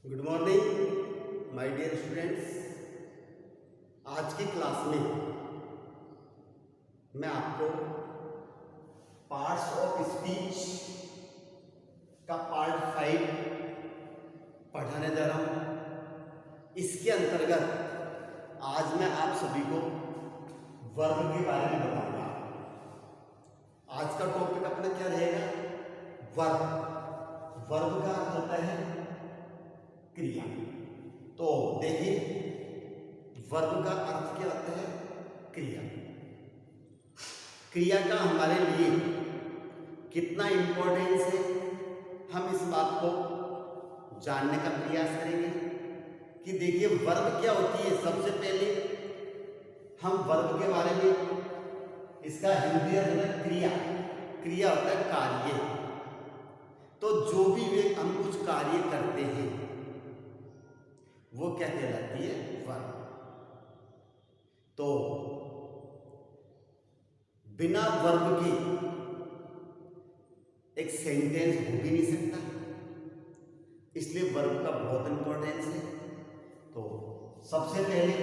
Good morning my dear students. आज की class में मैं आपको पार्ट्स ऑफ स्पीच का पार्ट 5 पढ़ाने जा रहा हूँ। इसके अंतर्गत आज मैं आप सभी को वर्ब के बारे में बताऊंगा। आज का टॉपिक अपना क्या रहेगा? वर्ब। वर्ब का अर्थ होता है क्रिया। तो देखिए, वर्ब का अर्थ क्या होता है? क्रिया। क्रिया का हमारे लिए कितना इंपॉर्टेंस है, हम इस बात को जानने का प्रयास करेंगे कि देखिए वर्ब क्या होती है। सबसे पहले हम वर्ब के बारे में, इसका हिंदी अर्थ है क्रिया। क्रिया होता है कार्य। तो जो भी वे हम कुछ कार्य करते हैं वो क्या कहलाती है? वर्ब। तो बिना वर्ब के एक सेंटेंस हो भी नहीं सकता, इसलिए वर्ब का बहुत इंपॉर्टेंस है। तो सबसे पहले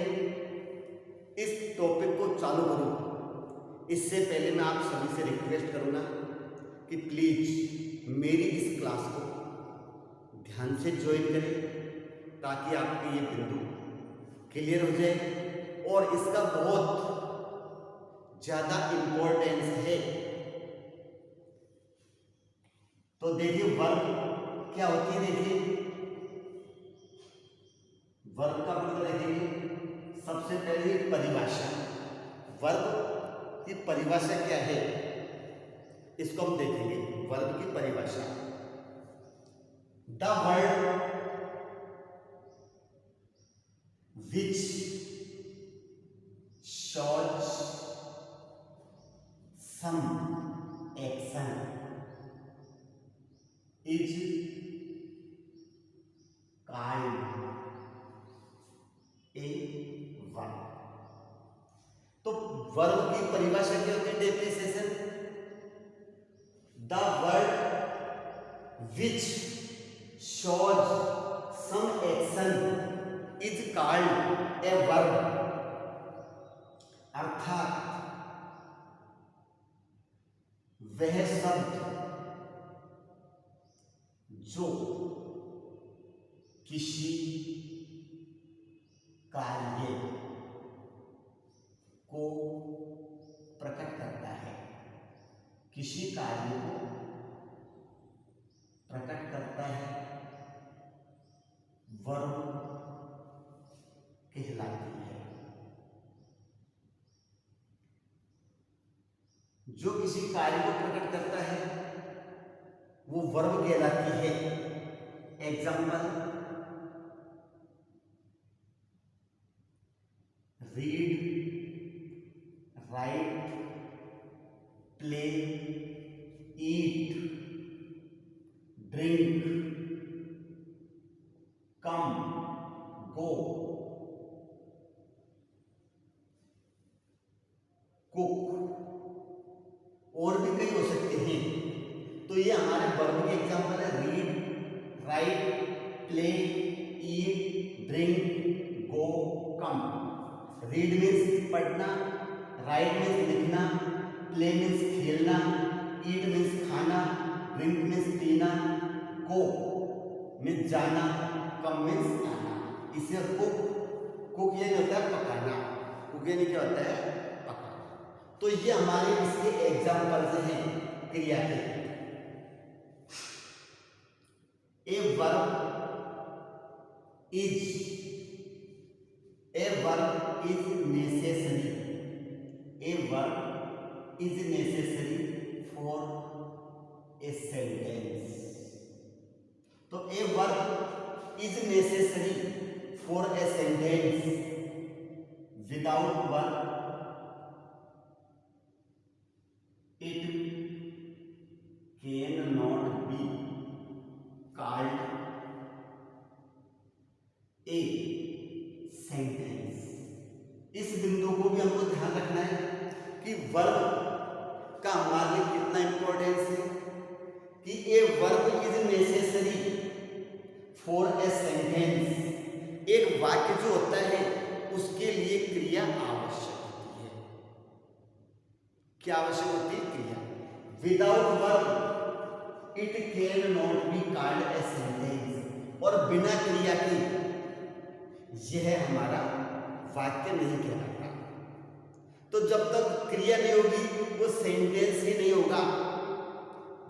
इस टॉपिक को चालू करूं, इससे पहले मैं आप सभी से रिक्वेस्ट करूंगा कि प्लीज मेरी इस क्लास को ध्यान से ज्वाइन करें, ताकि आपके ये बिंदु क्लियर हो जाए। और इसका बहुत ज्यादा इंपॉर्टेंस है। तो देखिए वर्ब क्या होती है। देखिए वर्ब का मतलब देखेंगे सबसे पहले परिभाषा। वर्ब की परिभाषा क्या है, इसको हम देखेंगे। वर्ब की परिभाषा: the word which shows some action is called a verb। तो वर्ब की परिभाषा क्या होती है? Definition: the word which shows some action is called a verb. अर्थात वह शब्द जो किसी कार्य को प्रकट करता है, किसी कार्य को प्रकट करता है, वर्ब कहलाती है। जो किसी कार्य को प्रकट करता है वो वर्ब कहलाती है। एग्जाम्पल: रीड, राइट, प्ले, ईट, ड्रिंक, कम, गो, कुक, और भी कई हो सकते हैं। तो ये हमारे वर्ब के एग्जाम्पल है: रीड, राइट, प्ले, ईट, ड्रिंक, गो, कम। रीड मीन्स पढ़ना, राइट मीन्स लिखना, प्ले मीन्स खेलना, ईट मीन्स खाना, ड्रिंक मीन्स पीना, गो मीन्स जाना, कम मीन्स आना। इसे कुक ये नहीं होता है पकाना, कुक ये नहीं क्या होता है? तो ये हमारे इसके एग्जाम्पल्स हैं क्रिया के। A verb is necessary. A verb is necessary for a sentence. तो a verb is necessary for a sentence. Without verb it cannot be called a sentence। इस बिंदु को भी हमको ध्यान रखना है कि वर्ब का हमारे लिए कितना इंपॉर्टेंस है कि ए verb is necessary for a sentence, एक वाक्य जो होता है उसके लिए क्रिया आवश्यक होती है। क्या आवश्यक होती है? क्रिया। Without verb it can not be called a sentence, और बिना क्रिया के यह हमारा वाक्य नहीं कहलाता। तो जब तक क्रिया नहीं होगी वो सेंटेंस ही नहीं होगा,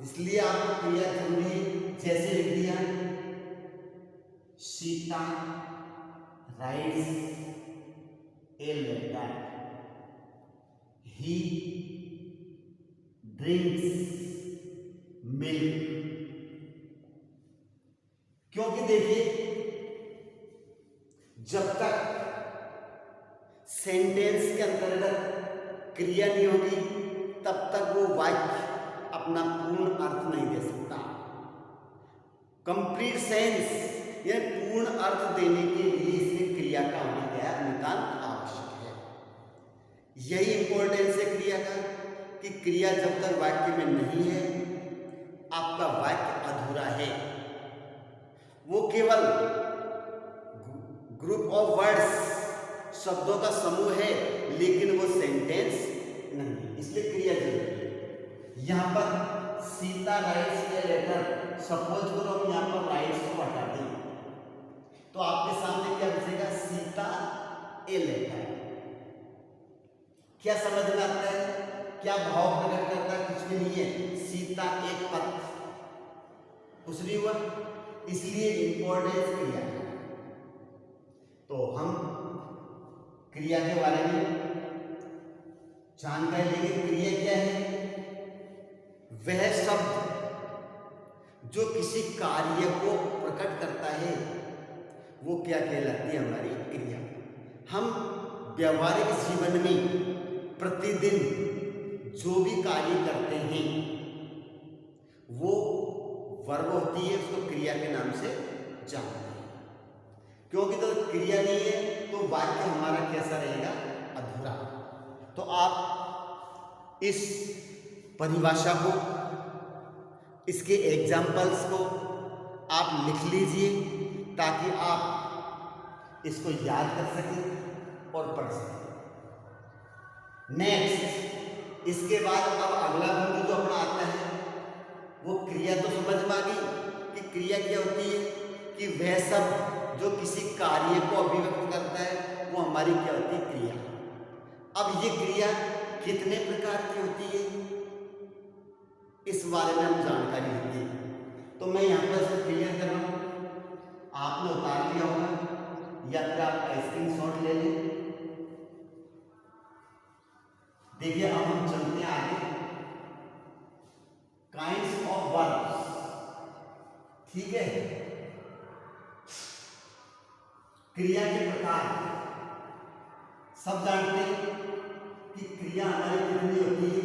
इसलिए आपको क्रिया जरूरी है। जैसे लिख दिया, Sita writes a letter, he drinks milk. क्योंकि देखिए, जब तक सेंटेंस के अंतर्गत क्रिया नहीं होगी तब तक वो वाक्य अपना पूर्ण अर्थ नहीं दे सकता। कंप्लीट सेंस या पूर्ण अर्थ देने के लिए इसमें क्रिया का होना गया नितांत आवश्यक है। यही इंपॉर्टेंस है क्रिया का, कि क्रिया जब तक वाक्य में नहीं है आपका वाक्य अधूरा है। वो केवल ग्रुप ऑफ वर्ड्स, शब्दों का समूह है, लेकिन वो सेंटेंस नहीं, इसलिए क्रिया जरूरी है। यहाँ पर Sita writes a letter, suppose करो हम यहाँ पर राइट्स को हटा दें तो आपके सामने क्या बचेगा? Sita a letter. क्या समझ में आता है? क्या भाव प्रकट करता है? कुछ भी नहीं है। सीता एक पत्र, कुछ नहीं हुआ, इसलिए इंपॉर्टेंस क्रिया है। तो हम क्रिया के बारे में जानकारी लेंगे। क्रिया क्या है? वह शब्द जो किसी कार्य को प्रकट करता है वो क्या कहलाती है? हमारी क्रिया। हम व्यवहारिक जीवन में प्रतिदिन जो भी कार्य करते हैं वो वर्ब होती है, उसको क्रिया के नाम से जानते हैं। क्योंकि तो क्रिया नहीं है तो वाक्य हमारा कैसा रहेगा? अधूरा। तो आप इस परिभाषा को, इसके एग्जाम्पल्स को आप लिख लीजिए ताकि आप इसको याद कर सकें और पढ़ सकें। नेक्स्ट, इसके बाद अब अगला बिंदु जो अपना आता है वो क्रिया। तो समझ में आ गई कि क्रिया क्या होती है? कि वह सब जो किसी कार्य को अभिव्यक्त करता है वो हमारी क्या होती है? क्रिया। अब ये क्रिया कितने प्रकार की होती है इस बारे में हम जानकारी लेंगे। तो मैं यहाँ पर इसको क्लियर कर रहा हूँ, आपने उतार लिया होगा या फिर आप स्क्रीनशॉट ले लें। देखिए अब हम चलते हैं आगे। काइंड्स ऑफ वर्ब्स, ठीक है। क्रिया के प्रकार सब जानते हैं कि क्रिया हमारी कितनी होती है?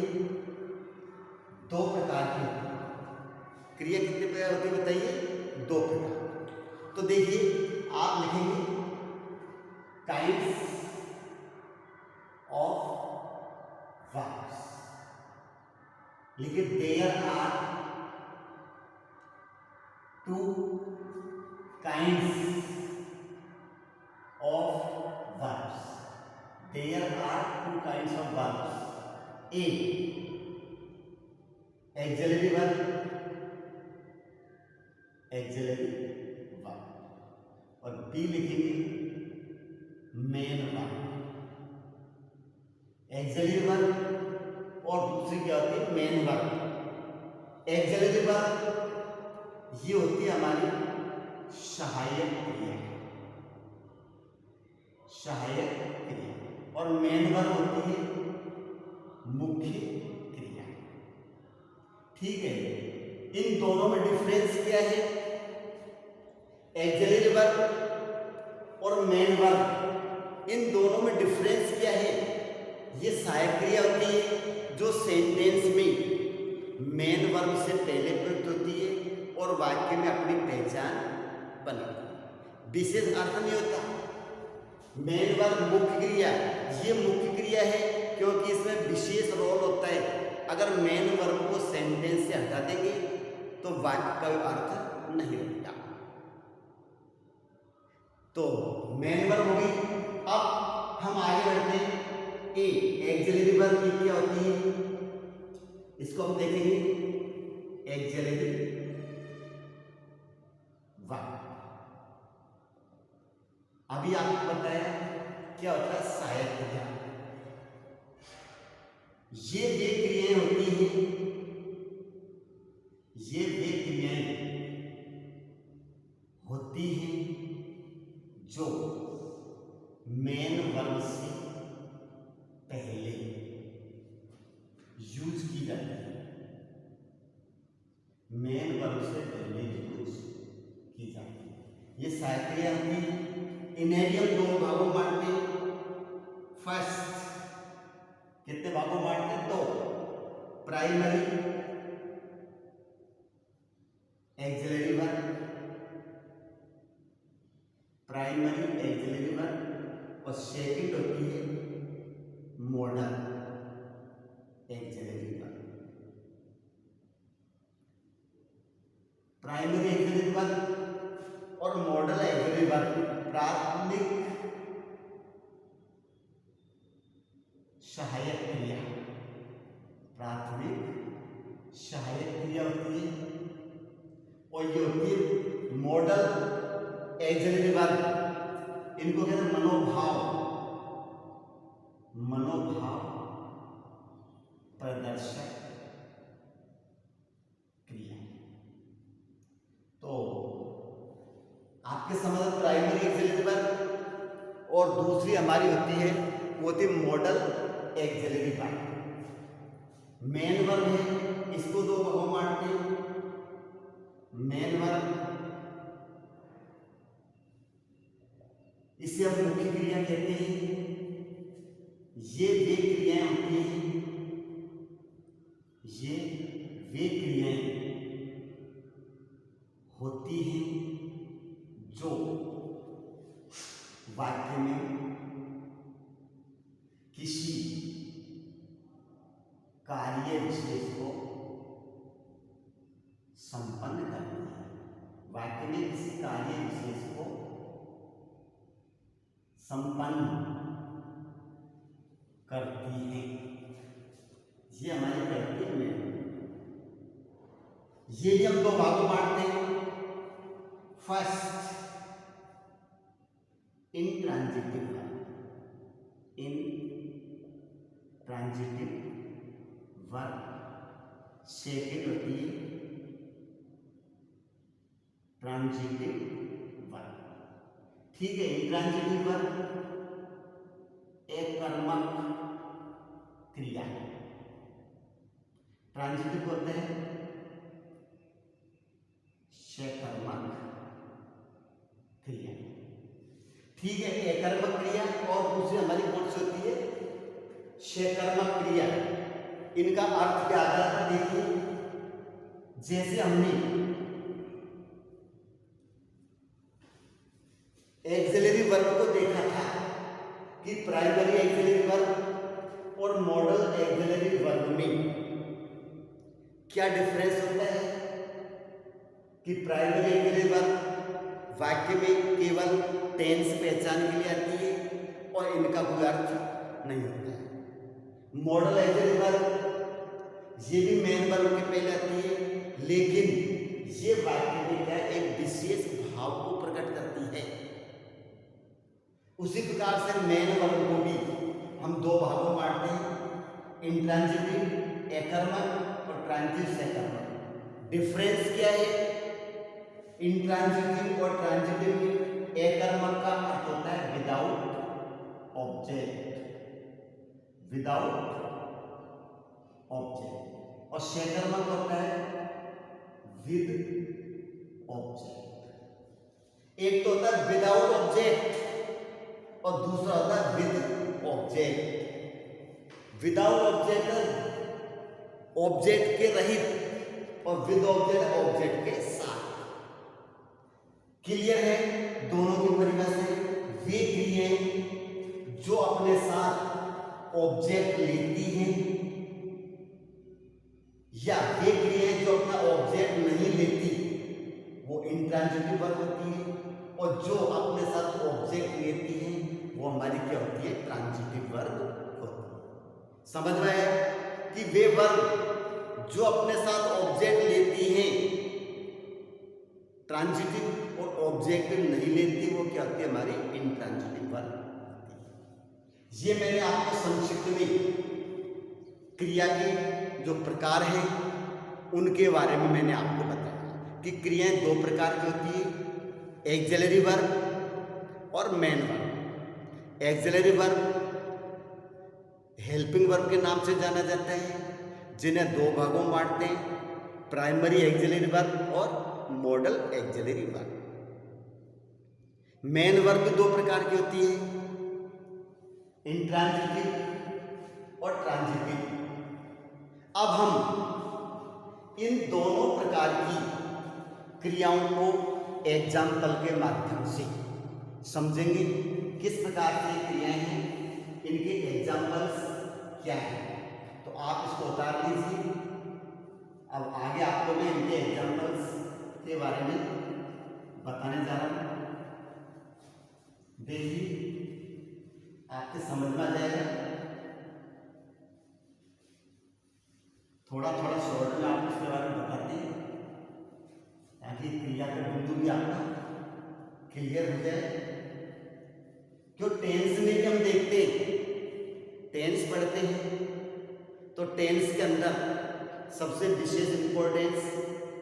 2 प्रकार की होती है। क्रिया कितने प्रकार होती है बताइए? 2 प्रकार। तो देखिए आप लिखेंगे काइंड्स ऑफ वर्ब्स, लिखिए there are 2 kinds of verbs. There are 2 kinds of verbs. A auxiliary verb, auxiliary verb, और बी लिखेंगे मेन वर्ब। एक्सिलरी वर्ब और दूसरी क्या होती है? Main verb. एक्सिलरी वर्ब ये होती है हमारी सहायक क्रिया, सहायक क्रिया, और मेन वर्ब होती है मुख्य क्रिया, ठीक है। इन दोनों में डिफरेंस क्या है? एक्सिलरी वर्ब और मेन वर्ब, इन दोनों में डिफरेंस क्या है? ये सहायक क्रिया होती है जो सेंटेंस में मेन वर्ब से पहले प्रयुक्त होती है और वाक्य में अपनी पहचान बनाती है। विशेष अर्थ नहीं होता। मेन वर्ब मुख्य क्रिया, ये मुख्य क्रिया है क्योंकि इसमें विशेष रोल होता है। अगर मेन वर्ब को सेंटेंस से हटा देंगे तो वाक्य का अर्थ नहीं रहता। तो मेन वर्ब होगी। अब हम आगे बढ़ते हैं। ए एक्सिलरी वर्ब की क्या होती है, इसको हम देखेंगे। एक्सिलरी वर्ब अभी आपको बताया क्या होता है, सहायक क्रिया। ये वे क्रियाएं होती हैं, ये वे क्रियाएं होती हैं जो मेन वर्ब से पहले यूज की जाती है, मेन वर्ब से पहले यूज की जाती है। ये सहायक क्रिया होती है। इन्हें भी हम दो भागों में बांटते हैं। फर्स्ट, कितने भागों में बांटते हैं? दो। Primary auxiliary verb, primary auxiliary verb, और सेकंड होती है model auxiliary verb. Primary auxiliary verb और मॉडल एक्सिलरी वर्ब प्राथमिक सहायक क्रिया, प्राथमिक सहायक क्रिया होती है। और ये होती है मॉडल एक्सिलरी वर्ब, इनको कहते हैं मनोभाव, मनोभाव प्रदर्शक क्रिया। तो आपके समझ में प्राइमरी एक्सिलरी वर्ब और दूसरी हमारी होती है वो होती है model auxiliary verb. Main verb है, इसको दो भागों में बांटते हैं। मेन वर्ब, इसे हम मुख्य क्रिया कहते हैं। ये वे क्रियाएं होती हैं, ये वे क्रियाएं होती हैं जो वाक्य में किसी कार्य विशेष को संपन्न करती है, वाक्य में किसी कार्य विशेष को संपन्न करती है। ये हमारी प्रक्रिया में ये जब दो भागों बांटते हैं। First, intransitive verb, intransitive verb. Second होती है ट्रांजिटिव वर्ब। ठीक है, इंट्रांजिटिव वर्ब एक कर्मक क्रिया, ट्रांजिटिव होते हैं सकर्मक क्रिया। ठीक है, एकर्मक क्रिया और दूसरी हमारी कौन सी होती है, सकर्मक क्रिया। इनका अर्थ क्या आता है देखिए। जैसे हमने एक्सिलरी वर्ब को देखा था कि प्राइमरी एक्सिलरी वर्ब और मॉडल एक्सिलरी वर्ब में क्या डिफरेंस होता है कि प्राइमरी एक्सिलरी वर्ब वाक्य में केवल टेंस पहचान के लिए आती है और इनका कोई अर्थ नहीं होता है। मॉडल एक्सिलरी वर्ब ये भी मेन वर्ब के पहले आती है, लेकिन ये वाक्य में क्या एक विशेष भाव को प्रकट करती है। उसी प्रकार से मेन वर्ब को भी हम दो भागों में बांटते हैं, इंट्रांजिटिव एकर्मक और ट्रांजिटिव सकर्मक। डिफरेंस क्या है, इंट्रांजिटिव और ट्रांजिटिव में एकर्मक का अर्थ होता है विदाउट ऑब्जेक्ट, विदाउट ऑब्जेक्ट, और सकर्मक होता है विद ऑब्जेक्ट। एक तो होता है विदाउट ऑब्जेक्ट और दूसरा होता है with object. Without object object के रहित और विद ऑब्जेक्ट ऑब्जेक्ट के साथ। क्लियर है, दोनों की परिभाषा। वे क्रियाएं जो अपने साथ ऑब्जेक्ट लेती हैं या वे क्रियाएं जो अपना ऑब्जेक्ट नहीं लेती वो इंट्रांजिटिव वर्ब होती है, और जो अपने साथ समझ में आया कि वे वर्ब जो अपने साथ ऑब्जेक्ट लेती हैं ट्रांजिटिव और ऑब्जेक्ट नहीं लेती, वो क्या होती है हमारी इंट्रांजिटिव वर्ब। ये मैंने आपको संक्षिप्त में क्रिया के जो प्रकार हैं उनके बारे में मैंने आपको बताया कि क्रियाएं दो प्रकार की होती है, एक्सिलरी वर्ब और main verb. Auxiliary verb helping verb के नाम से जाना जाता है, जिन्हें दो भागों में बांटते हैं, प्राइमरी एक्सिलरी वर्ब और model auxiliary verb. Main verb दो प्रकार की होती है, इंट्रांजिटिव और ट्रांजिटिव। अब हम इन दोनों प्रकार की क्रियाओं को एग्जाम्पल के माध्यम से समझेंगे, किस प्रकार से क्रियाएं हैं, इनके एग्जाम्पल्स क्या है। तो आप इसको उतार लीजिए। अब आगे आपको मैं इनके एग्जाम्पल्स के बारे में बताने जा रहा हूं। देखिए आपके समझ में आ जाएगा। थोड़ा थोड़ा शॉर्ट में आप इसके बारे में बताते हैं ताकि क्रिया का बिंदु भी आपका क्लियर हो जाए। जो टेंस में भी हम देखते हैं, टेंस पढ़ते हैं, तो टेंस के अंदर सबसे विशेष इंपॉर्टेंस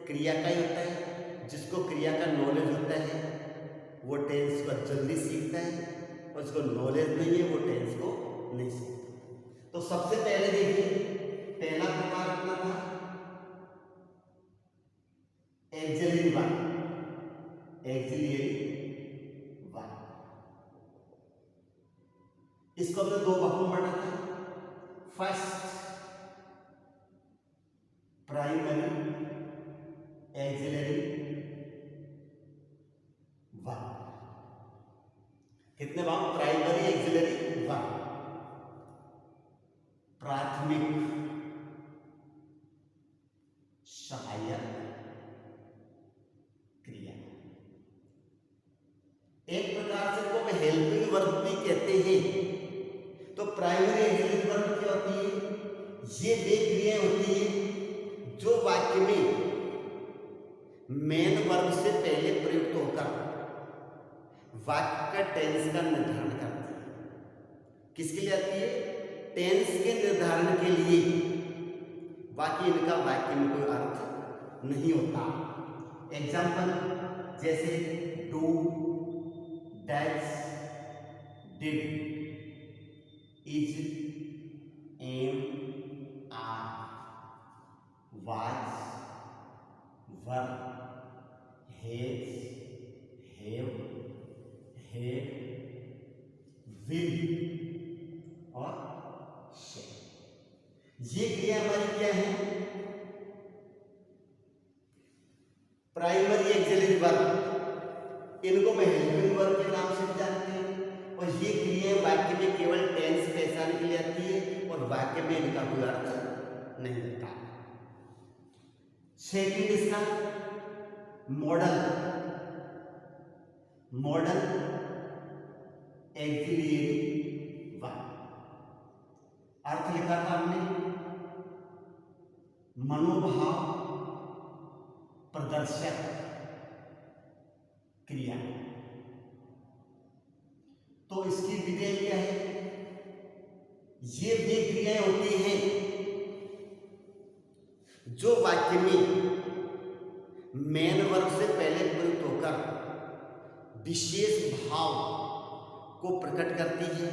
क्रिया का ही होता है। जिसको क्रिया का नॉलेज होता है वो टेंस को जल्दी सीखता है, और जिसको नॉलेज नहीं है वो टेंस को नहीं सीखता। तो सबसे पहले देखिए, पहला प्रकार अपना था एक्सिलरी वर्ब। एक्सिलरी वर्ब इसको हमने दो भागों में बांटा था। First primary auxiliary verb. कितने भाग? प्राइमरी एक्सिलरी वर्ब, प्राथमिक सहायक क्रिया। एक प्रकार से को हेल्पिंग वर्ब भी कहते हैं। तो प्राइमरी एक्सिलरी वर्ब क्या होती है? ये वे क्रियाएं होती है जो वाक्य में मेन वर्ब से पहले प्रयुक्त होकर वाक्य का टेंस का निर्धारण करती है। किसके लिए आती है? टेंस के निर्धारण के लिए। बाकी इनका वाक्य में कोई अर्थ नहीं होता। एग्जाम्पल जैसे do, does, did, is, am, are, was, were, has, have, had, will और शैल। ये क्रिया हमारी क्या है? Primary auxiliary verb. इनको मैं हेल्पिंग वर्ब के नाम से जानते हैं। और ये क्रियाएं वाक्य में केवल टेंस पहचानने के लिए आती है और वाक्य में इनका कोई अर्थ नहीं होता। सेकंड इसका मॉडल। Modal auxiliary verb. अर्थ लिखा था हमने मनोभाव प्रदर्शक क्रिया। तो इसकी विधेय क्या है? ये वे क्रियाएं होती हैं जो वाक्य में मेन वर्ब से पहले प्रयुक्त होकर विशेष भाव को प्रकट करती है।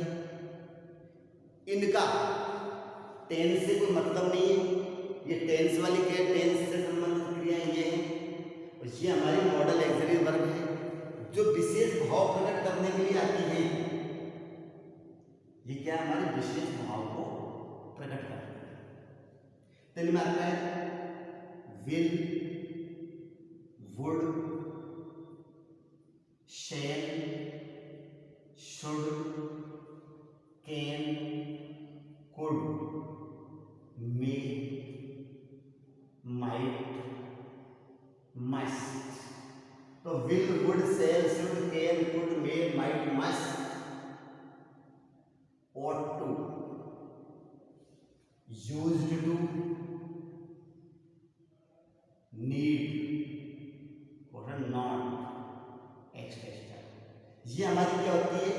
इनका टेंस से कोई मतलब नहीं है। ये टेंस वाली क्या? टेंस से संबंधित क्रियाएं ये हैं। और ये हमारी मॉडल एक्सिलरी वर्ब है जो विशेष भाव प्रकट करने के लिए आती है। ये क्या? हमारे विशेष भाव को प्रकट करती है। तो इनमें आता है will, would, shall, should, can, could, may, might, must. तो will, would, shall, should, can, could, may, might, must, ought to, used to, need और नॉट, एक्सट्रा। ये हमारी क्या होती है?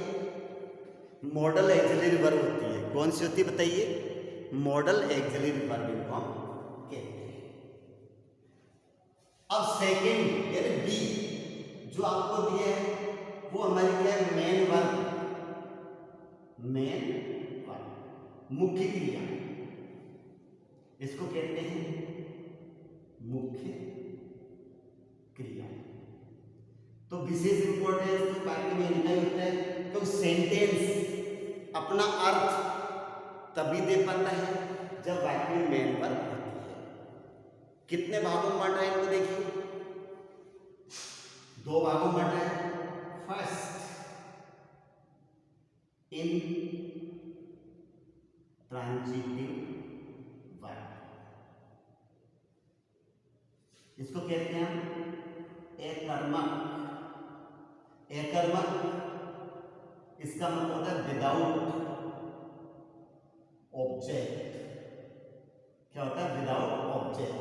मॉडल एक्सिलरी वर्ब होती है। कौन सी होती है बताइए? मॉडल एक्सिलरी वर्ब इनको हम कहते हैं। अब सेकंड यानी बी जो आपको दिया है वो हमारी क्या है? मेन वर्ब, मेन वर्ब, मुख्य क्रिया। इसको कहते हैं मुख्य क्रिया। तो विशेष इंपॉर्टेंस तो वाक्य में इनका ही होता है, तो सेंटेंस अपना अर्थ तभी दे पाता है जब वाक्य में मेन वर्ब होती है। कितने भागों में बांटा है इनको देखिए, दो भागों में बांटा है। फर्स्ट इन ट्रांजिटिव वर्ब, इसको कहते हैं हम एकर्मक। एकर्मक इसका मतलब होता है विदाउट ऑब्जेक्ट। क्या होता है? विदाउट ऑब्जेक्ट,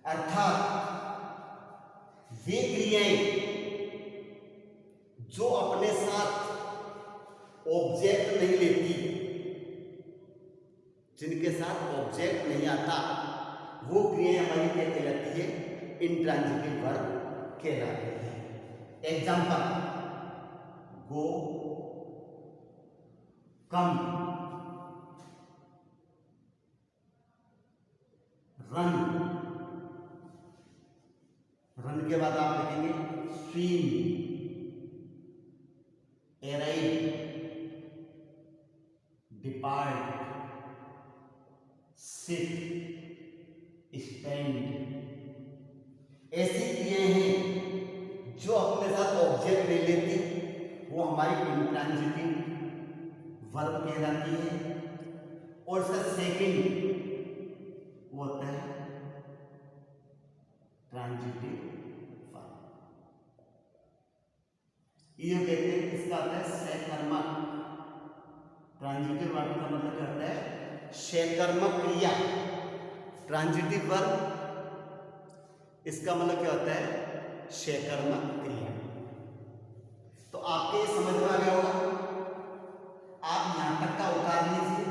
अर्थात वे क्रियाएं जो अपने साथ ऑब्जेक्ट नहीं लेती, जिनके साथ ऑब्जेक्ट नहीं आता, वो क्रियाएं हमारी क्या कहलाती है? इंट्रांजिटिव वर्ब कहलाती है। Example, go, come, run, run के बाद आप लिखेंगे swim, arrive, depart, sit, stand. ऐसी क्रियाएं हैं जो अपने साथ ऑब्जेक्ट ले लेती, वो हमारी इंट्रांजिटिव वर्ब कहलाती है। और इसका सेकंड वो होता है ट्रांजिटिव वर्ब। ये कहते हैं, इसका होता है सहकर्मक। ट्रांजिटिव वर्ब का मतलब क्या होता है? सहकर्मक क्रिया। ट्रांजिटिव वर्ब इसका मतलब क्या होता है? सहकर्मक क्रिया। तो आपके ये समझ में आ गया होगा। आप यहां तक का उतार लीजिए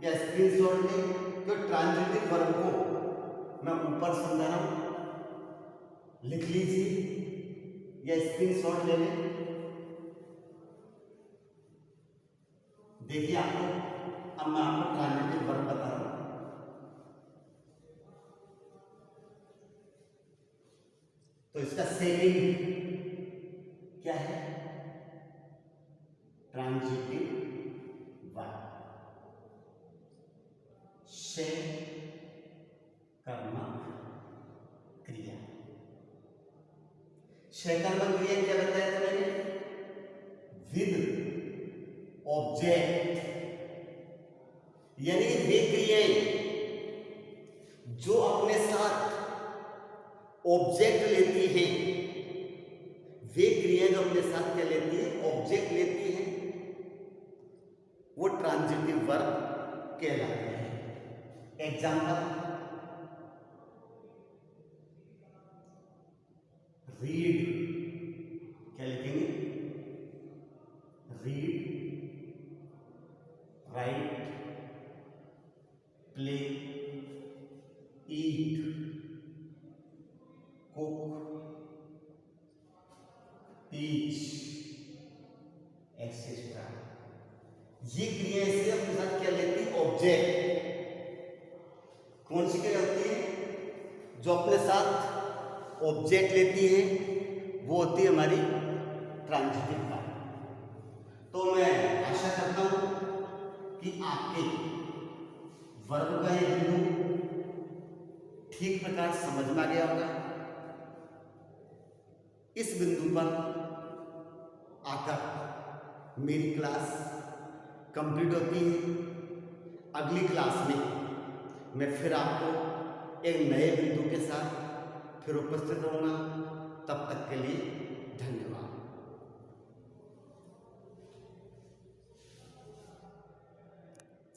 या स्क्रीनशॉट लें, तो ट्रांजिटिव वर्ब को मैं ऊपर समझा रहा हूं, लिख लीजिए या स्क्रीनशॉट ले लें। देखिए आपको, अब मैं आपको ट्रांजिटिव वर्ब बता रहा हूं। तो इसका सेकंड क्या है? ट्रांजिटिव वर्ब, सहकर्मक क्रिया। सहकर्मक क्रिया क्या बताया था मैंने? विद ऑब्जेक्ट, यानी वे क्रियाएं जो अपने साथ ऑब्जेक्ट लेती हैं, वे क्रियाएं जो अपने साथ क्या लेती है? ऑब्जेक्ट लेती हैं, वो ट्रांजिटिव वर्ब कहलाते हैं। एग्जाम्पल, रीड, क्या लिखेंगे? रीड, राइट, प्ले, ईट, कुक, टीच, एक्सेट्रा। ये क्रियाएं से अपने साथ क्या लेती है? ऑब्जेक्ट। कौन सी क्रिया होती है जो अपने साथ ऑब्जेक्ट लेती है? वो होती है हमारी ट्रांजिटिव वर्ब। तो मैं आशा करता हूं कि आपके वर्ब का ये बिंदु ठीक प्रकार समझ में आ गया होगा। इस बिंदु पर आकर मेरी क्लास कंप्लीट होती है। अगली क्लास में मैं फिर आपको एक नए बिंदु के साथ फिर उपस्थित रहूँगा। तब तक के लिए